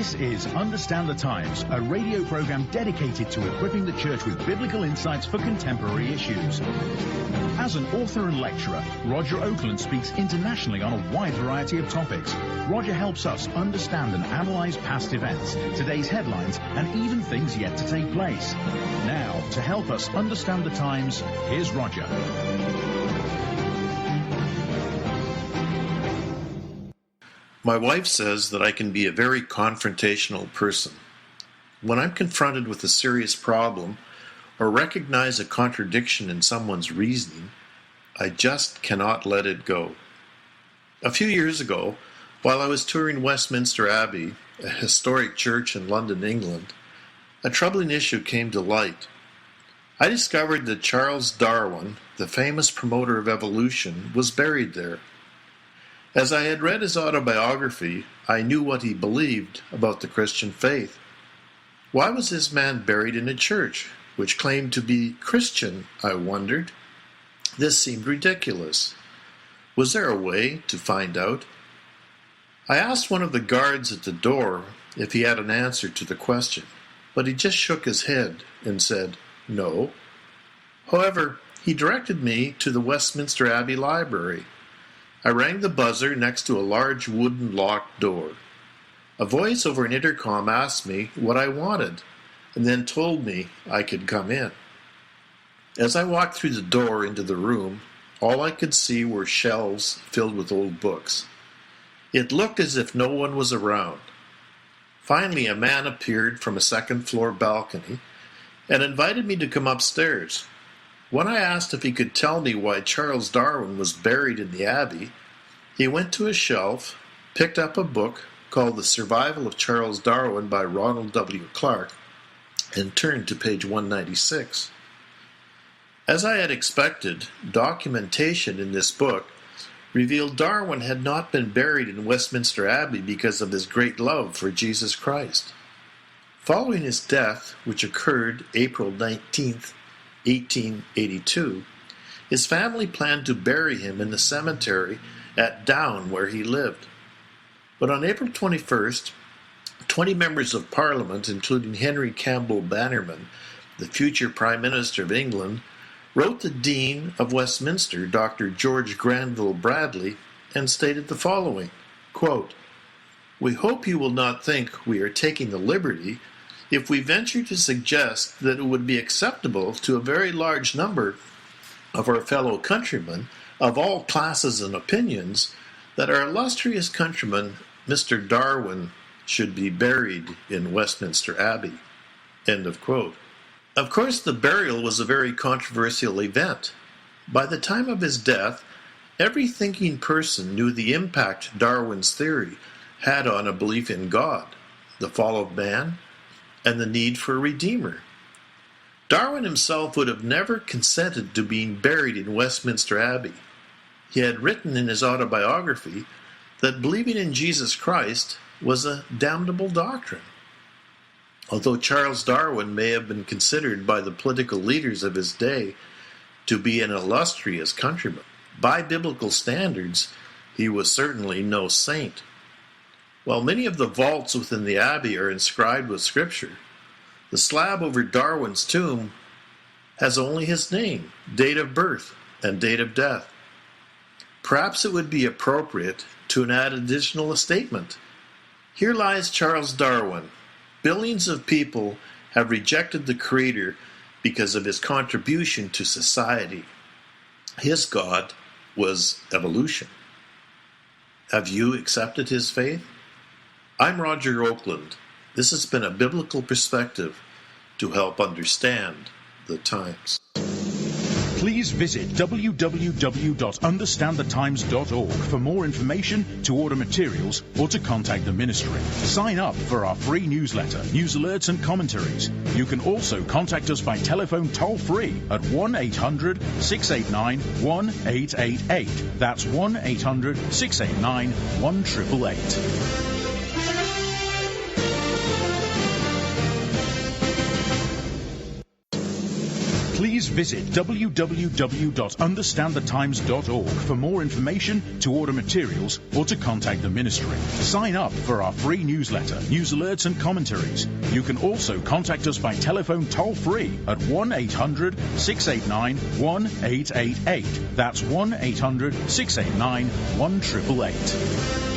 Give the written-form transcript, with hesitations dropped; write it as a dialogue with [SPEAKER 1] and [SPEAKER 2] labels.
[SPEAKER 1] This is Understand the Times, a radio program dedicated to equipping the church with biblical insights for contemporary issues. As an author and lecturer, Roger Oakland speaks internationally on a wide variety of topics. Roger helps us understand and analyze past events, today's headlines, and even things yet to take place. Now, to help us understand the times, here's Roger.
[SPEAKER 2] My wife says that I can be a very confrontational person. When I'm confronted with a serious problem or recognize a contradiction in someone's reasoning, I just cannot let it go. A few years ago, while I was touring Westminster Abbey, a historic church in London, England, a troubling issue came to light. I discovered that Charles Darwin, the famous promoter of evolution, was buried there. As I had read his autobiography, I knew what he believed about the Christian faith. Why was this man buried in a church which claimed to be Christian, I wondered? This seemed ridiculous. Was there a way to find out? I asked one of the guards at the door if he had an answer to the question, but he just shook his head and said, no. However, he directed me to the Westminster Abbey Library. I rang the buzzer next to a large wooden locked door. A voice over an intercom asked me what I wanted, and then told me I could come in. As I walked through the door into the room, all I could see were shelves filled with old books. It looked as if no one was around. Finally, a man appeared from a second-floor balcony and invited me to come upstairs. When I asked if he could tell me why Charles Darwin was buried in the Abbey, he went to a shelf, picked up a book called The Survival of Charles Darwin by Ronald W. Clark, and turned to page 196. As I had expected, documentation in this book revealed Darwin had not been buried in Westminster Abbey because of his great love for Jesus Christ. Following his death, which occurred April 19th, 1882, his family planned to bury him in the cemetery at Down, where he lived. But on April 21st, 20 members of Parliament, including Henry Campbell Bannerman, the future Prime Minister of England, wrote the Dean of Westminster, Dr. George Granville Bradley, and stated the following, quote, "We hope you will not think we are taking the liberty if we venture to suggest that it would be acceptable to a very large number of our fellow countrymen of all classes and opinions that our illustrious countryman, Mr. Darwin, should be buried in Westminster Abbey." End of quote. Of course, the burial was a very controversial event. By the time of his death, every thinking person knew the impact Darwin's theory had on a belief in God, the fall of man, and the need for a redeemer. Darwin himself would have never consented to being buried in Westminster Abbey. He had written in his autobiography that believing in Jesus Christ was a damnable doctrine. Although Charles Darwin may have been considered by the political leaders of his day to be an illustrious countryman, by biblical standards, he was certainly no saint. While many of the vaults within the Abbey are inscribed with Scripture, the slab over Darwin's tomb has only his name, date of birth, and date of death. Perhaps it would be appropriate to add additional statement. Here lies Charles Darwin. Billions of people have rejected the Creator because of his contribution to society. His God was evolution. Have you accepted his faith? I'm Roger Oakland. This has been a biblical perspective to help understand the times.
[SPEAKER 1] Please visit www.understandthetimes.org for more information, to order materials, or to contact the ministry. Sign up for our free newsletter, news alerts, and commentaries. You can also contact us by telephone toll-free at 1-800-689-1888. That's 1-800-689-1888. Please visit www.understandthetimes.org for more information, to order materials, or to contact the ministry. Sign up for our free newsletter, news alerts and commentaries. You can also contact us by telephone toll-free at 1-800-689-1888. That's 1-800-689-1888.